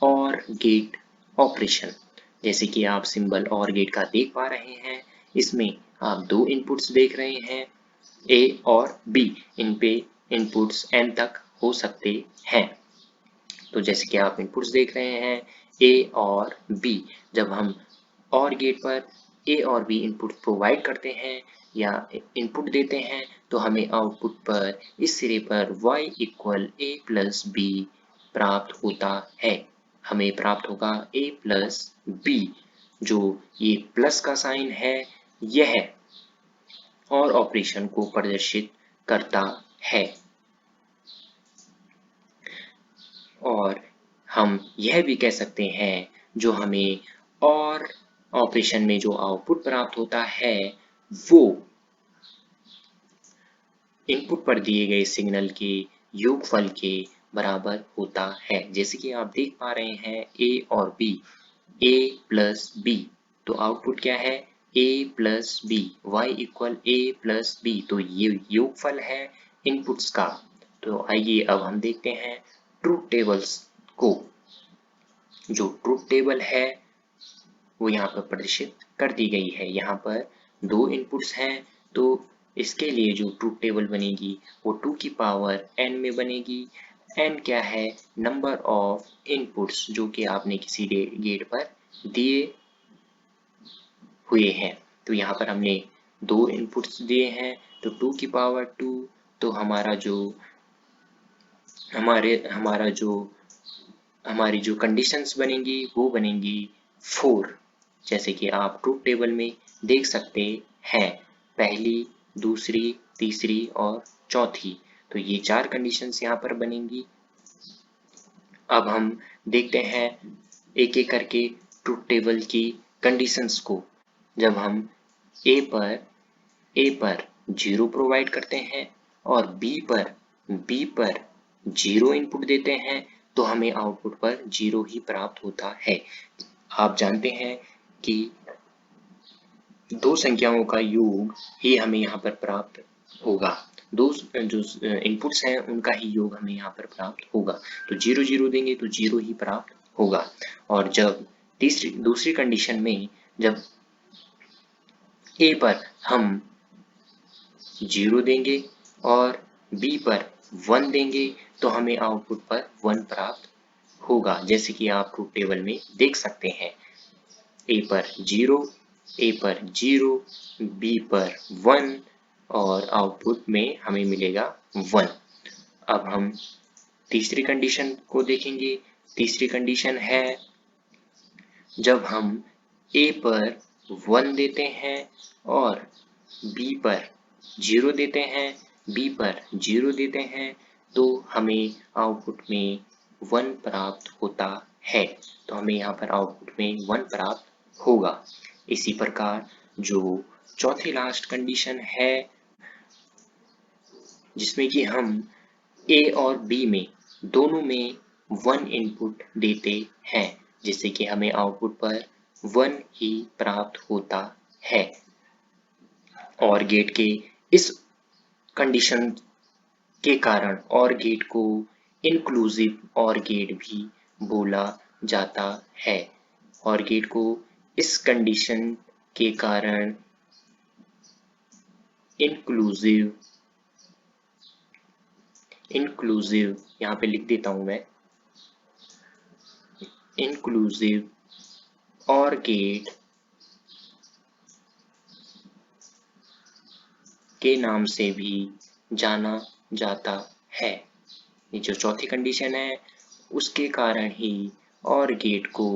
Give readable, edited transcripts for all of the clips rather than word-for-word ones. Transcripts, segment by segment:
और gate operation. जैसे कि आप सिंबल और गेट का देख पा रहे हैं, इसमें आप दो इनपुट्स देख रहे हैं, ए और बी। इन पे इनपुट्स n तक हो सकते हैं। तो जैसे कि आप इनपुट्स देख रहे हैं ए और बी, जब हम और गेट पर ए और बी इनपुट प्रोवाइड करते हैं या इनपुट देते हैं तो हमें आउटपुट पर इस सिरे पर y इक्वल ए प्लस बी प्राप्त होता है। हमें प्राप्त होगा a प्लस बी, जो ये प्लस का साइन है, यह और ऑपरेशन को प्रदर्शित करता है। और हम यह भी कह सकते हैं, जो हमें और ऑपरेशन में जो आउटपुट प्राप्त होता है वो इनपुट पर दिए गए सिग्नल के योगफल के बराबर होता है। जैसे कि आप देख पा रहे हैं ए और बी, ए प्लस बी, तो आउटपुट क्या है, ए प्लस बी, वाई इक्वल ए प्लस बी। तो ये योगफल है इनपुट्स का। तो आइए अब हम देखते हैं ट्रूथ टेबल्स को। जो ट्रूथ टेबल है वो यहाँ पर प्रदर्शित कर दी गई है। यहाँ पर दो इनपुट्स हैं, तो इसके लिए जो ट्रूथ टेबल बनेगी वो 2 की पावर n में बनेगी। n क्या है, नंबर ऑफ इनपुट्स जो कि आपने किसी गेट पर दिए हुए हैं। तो यहाँ पर हमने दो इनपुट्स दिए हैं, तो 2 की पावर 2, तो हमारी जो कंडीशंस बनेंगी वो बनेंगी 4। जैसे कि आप ट्रूथ टेबल में देख सकते हैं, पहली, दूसरी, तीसरी और चौथी। तो ये 4 कंडीशंस यहाँ पर बनेंगी। अब हम देखते हैं एक एक करके ट्रूथ टेबल की कंडीशंस को। जब हम ए पर 0 प्रोवाइड करते हैं और बी पर 0 इनपुट देते हैं तो हमें आउटपुट पर 0 ही प्राप्त होता है। आप जानते हैं कि दो संख्याओं का योग ही हमें यहाँ पर प्राप्त होगा। दो जो इनपुट्स हैं उनका ही योग हमें यहाँ पर प्राप्त होगा। तो 0 0 देंगे तो 0 ही प्राप्त होगा। और जब दूसरी कंडीशन में जब ए पर हम 0 देंगे और बी पर 1 देंगे तो हमें आउटपुट पर 1 प्राप्त होगा। जैसे कि आप ट्रूथ टेबल में देख सकते हैं, ए पर 0, बी पर 1 और आउटपुट में हमें मिलेगा 1। अब हम तीसरी कंडीशन को देखेंगे। तीसरी कंडीशन है जब हम ए पर 1 देते हैं और बी पर 0 देते हैं, बी पर 0 देते हैं तो हमें आउटपुट में 1 प्राप्त होता है। तो हमें यहाँ पर आउटपुट में 1 प्राप्त होगा। इसी प्रकार जो चौथी लास्ट कंडीशन है जिसमें कि हम ए और बी में दोनों में 1 इनपुट देते हैं, जिससे कि हमें आउटपुट पर 1 ही प्राप्त होता है। और गेट के इस कंडीशन के कारण और गेट को इंक्लूसिव और गेट भी बोला जाता है। और गेट को इस कंडीशन के कारण इंक्लूसिव यहाँ पे लिख देता हूं मैं, इंक्लूसिव और गेट के नाम से भी जाना जाता है। ये जो चौथी कंडीशन है उसके कारण ही और गेट को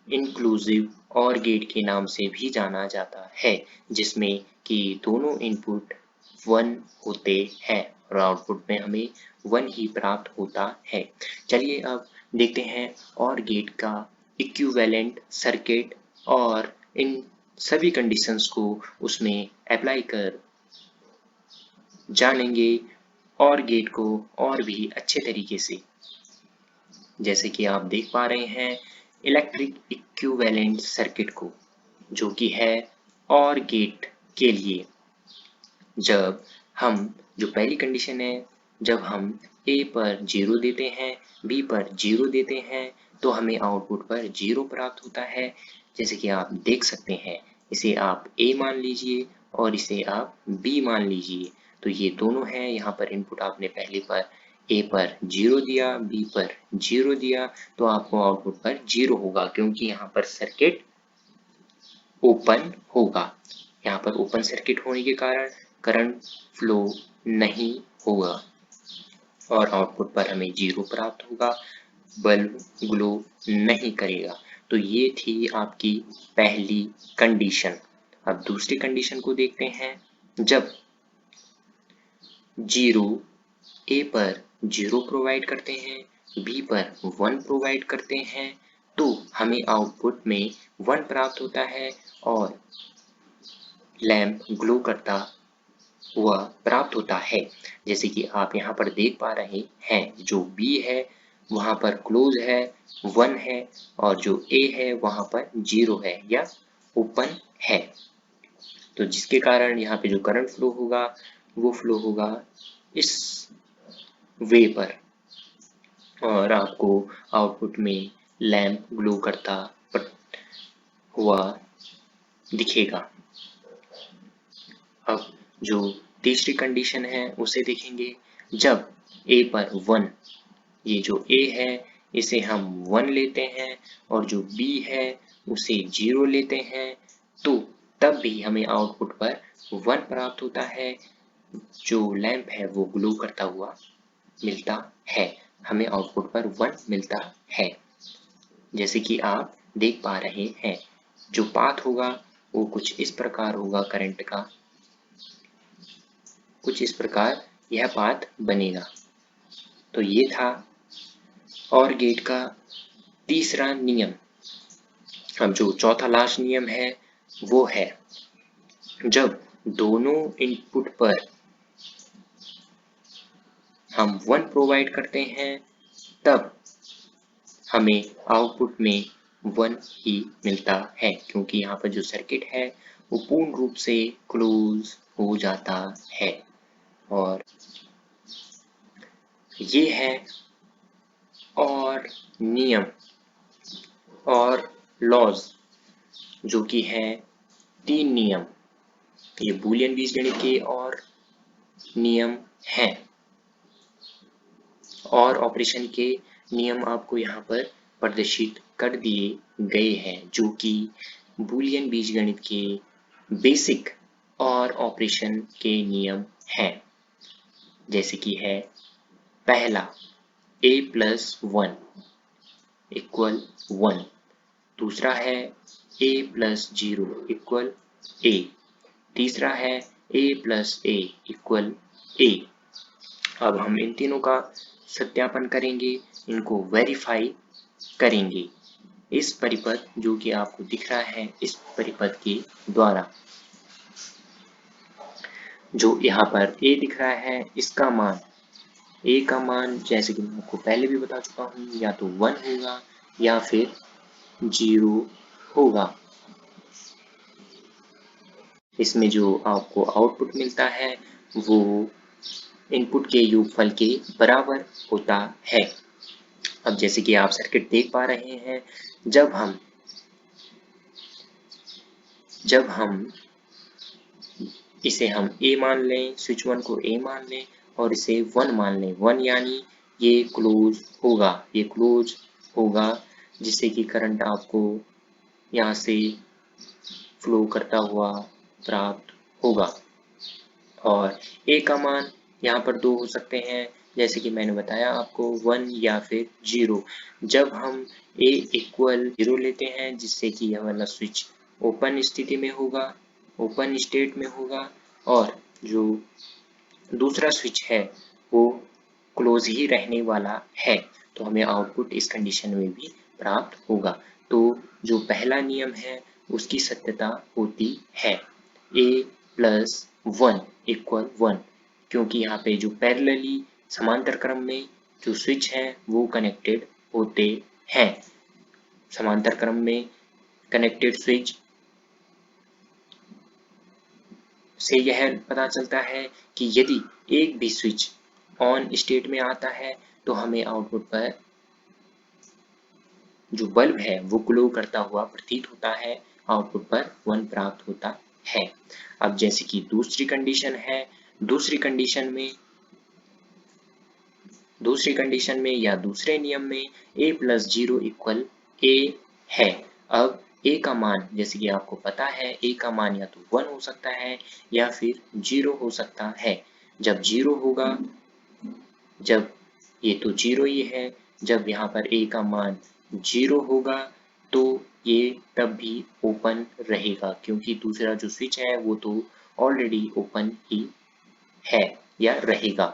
इंक्लूसिव और गेट के नाम से भी जाना जाता है, जिसमें कि दोनों इनपुट 1 होते हैं और आउटपुट में हमें 1 ही प्राप्त होता है। चलिए अब देखते हैं और गेट का इक्विवेलेंट सर्किट और इन सभी कंडीशंस को उसमें अप्लाई कर जानेंगे और गेट को और भी अच्छे तरीके से। जैसे कि आप देख पा रहे हैं इलेक्ट्रिक इक्विवेलेंट सर्किट को, जो कि है और गेट के लिए। जब हम जो पहली कंडीशन है, जब हम ए पर 0 देते हैं, बी पर 0 देते हैं तो हमें आउटपुट पर 0 प्राप्त होता है। जैसे कि आप देख सकते हैं, इसे आप A मान लीजिए और इसे आप B मान लीजिए। तो ये दोनों हैं, यहाँ पर इनपुट आपने पहले पर A पर 0 दिया, B पर 0 दिया, तो आपको आउटपुट पर 0 होगा, क्योंकि यहाँ पर सर्किट ओपन होगा। यहाँ पर ओपन सर्किट होने के कारण करंट फ्लो नहीं होगा और आउटपुट पर हमें 0 प्राप्त होगा, बल्ब ग्लो नहीं करेगा। तो ये थी आपकी पहली कंडीशन। अब दूसरी कंडीशन को देखते हैं। जब 0 A पर 0 प्रोवाइड करते हैं, B पर 1 प्रोवाइड करते हैं, तो हमें आउटपुट में 1 प्राप्त होता है और लैंप ग्लो करता हुआ प्राप्त होता है। जैसे कि आप यहाँ पर देख पा रहे हैं, जो B है वहाँ पर क्लोज है, 1 है, और जो A है वहाँ पर 0 है या ओपन है। तो जिसके कारण यहाँ पे जो करंट फ्लो होगा वो फ्लो होगा इस वे पर और आपको आउटपुट में लैंप ग्लो करता हुआ दिखेगा। अब जो तीसरी कंडीशन है उसे देखेंगे। जब A पर 1, ये जो A है इसे हम 1 लेते हैं और जो B है उसे 0 लेते हैं, तो तब भी हमें आउटपुट पर 1 प्राप्त होता है। जो लैंप है वो ग्लो करता हुआ मिलता है, हमें आउटपुट पर 1 मिलता है। जैसे कि आप देख पा रहे हैं, जो पाथ होगा वो कुछ इस प्रकार होगा, करंट का कुछ इस प्रकार यह पाथ बनेगा। तो ये था और गेट का तीसरा नियम। अब जो चौथा लास्ट नियम है वो है, जब दोनों इनपुट पर हम 1 प्रोवाइड करते हैं तब हमें आउटपुट में 1 ही मिलता है, क्योंकि यहाँ पर जो सर्किट है वो पूर्ण रूप से क्लोज हो जाता है। और ये है और नियम और लॉज, जो कि है 3 नियम। ये बूलियन बीजगणित के और नियम हैं और ऑपरेशन के नियम आपको यहाँ पर प्रदर्शित कर दिए गए हैं, जो कि बूलियन बीजगणित के बेसिक और ऑपरेशन के नियम हैं। जैसे कि है पहला, a प्लस 1 इक्वल 1। दूसरा है a प्लस 0 इक्वल a। तीसरा है a plus a equal a। अब हम इन तीनों का सत्यापन करेंगे, इनको वेरीफाई करेंगे इस परिपथ जो कि आपको दिख रहा है, इस परिपथ के द्वारा। जो यहाँ पर a दिख रहा है, इसका मान a का मान जैसे कि मैं आपको पहले भी बता चुका हूँ, या तो 1 होगा या फिर 0 होगा। इसमें जो आपको आउटपुट मिलता है वो इनपुट के योगफल के बराबर होता है। अब जैसे कि आप सर्किट देख पा रहे हैं, जब हम इसे हम A मान लें, स्विच 1 को A मान लें और इसे 1 मान लें, 1 यानी ये क्लोज होगा, जिससे कि करंट आपको यहाँ से फ्लो करता हुआ प्राप्त होगा। और A का मान यहाँ पर 2 हो सकते हैं, जैसे कि मैंने बताया आपको, 1 या फिर 0। जब हम A इक्वल 0 लेते हैं, जिससे कि यह वाला स्विच ओपन स्थिति में होगा, ओपन स्टेट में होगा, और जो दूसरा स्विच है वो क्लोज ही रहने वाला है, तो हमें आउटपुट इस कंडीशन में भी प्राप्त होगा। तो जो पहला नियम है उसकी सत्यता होती है a प्लस 1 इक्वल 1, क्योंकि यहाँ पे जो पैरेलली समांतर क्रम में जो स्विच हैं वो कनेक्टेड होते हैं। समांतर क्रम में कनेक्टेड स्विच से यह पता चलता है कि यदि एक भी स्विच ऑन स्टेट में आता है तो हमें आउटपुट पर जो बल्ब है वो ग्लो करता हुआ प्रतीत होता है, आउटपुट पर 1 प्राप्त होता है। अब जैसे कि दूसरी कंडीशन है, दूसरी कंडीशन में या दूसरे नियम में a प्लस 0 इक्वल a है। अब a का मान जैसे कि आपको पता है a का मान या तो 1 हो सकता है या फिर 0 हो सकता है। जब 0 होगा, जब ये तो 0 ही है, जब यहाँ पर a का मान 0 होगा तो ये तब भी ओपन रहेगा, क्योंकि दूसरा जो स्विच है वो तो ऑलरेडी ओपन ही है या रहेगा।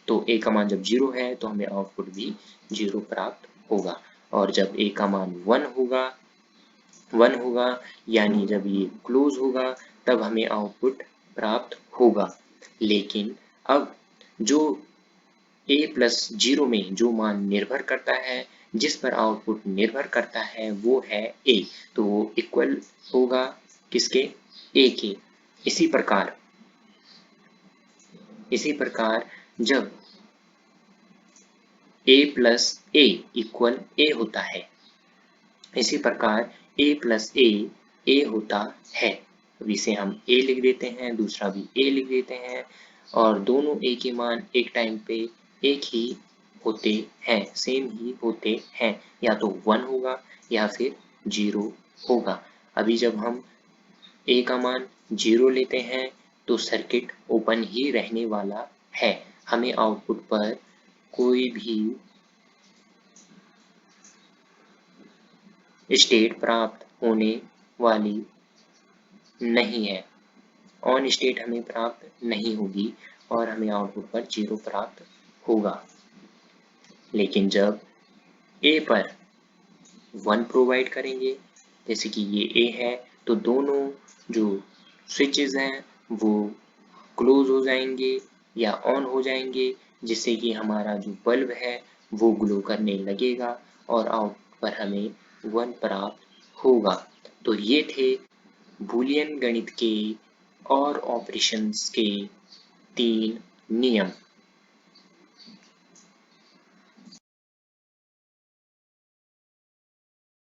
तो a का मान जब 0 है तो हमें आउटपुट भी 0 प्राप्त होगा, और जब a का मान 1 होगा यानी जब ये क्लोज होगा तब हमें आउटपुट प्राप्त होगा। लेकिन अब जो a प्लस 0 में जो मान निर्भर करता है, जिस पर आउटपुट निर्भर करता है वो है a, तो वो इक्वल होगा किसके? a के। इसी प्रकार जब a plus a equal a होता है, इसी प्रकार a प्लस a होता है। अब इसे हम a लिख देते हैं, दूसरा भी a लिख देते हैं, और दोनों a के मान एक टाइम पे एक ही होते हैं, सेम ही होते हैं, या तो 1 होगा या फिर 0 होगा। अभी जब हम a का मान 0 लेते हैं तो सर्किट ओपन ही रहने वाला है, हमें आउटपुट पर कोई भी स्टेट प्राप्त होने वाली नहीं है, ऑन स्टेट हमें प्राप्त नहीं होगी और हमें आउटपुट पर 0 प्राप्त होगा। लेकिन जब a पर 1 प्रोवाइड करेंगे, जैसे कि ये a है, तो दोनों जो स्विचेस हैं वो क्लोज हो जाएंगे या ऑन हो जाएंगे, जिससे कि हमारा जो बल्ब है वो ग्लो करने लगेगा और आउटपुट पर हमें 1 प्राप्त होगा। तो ये थे बूलियन गणित के और ऑपरेशंस के 3 नियम।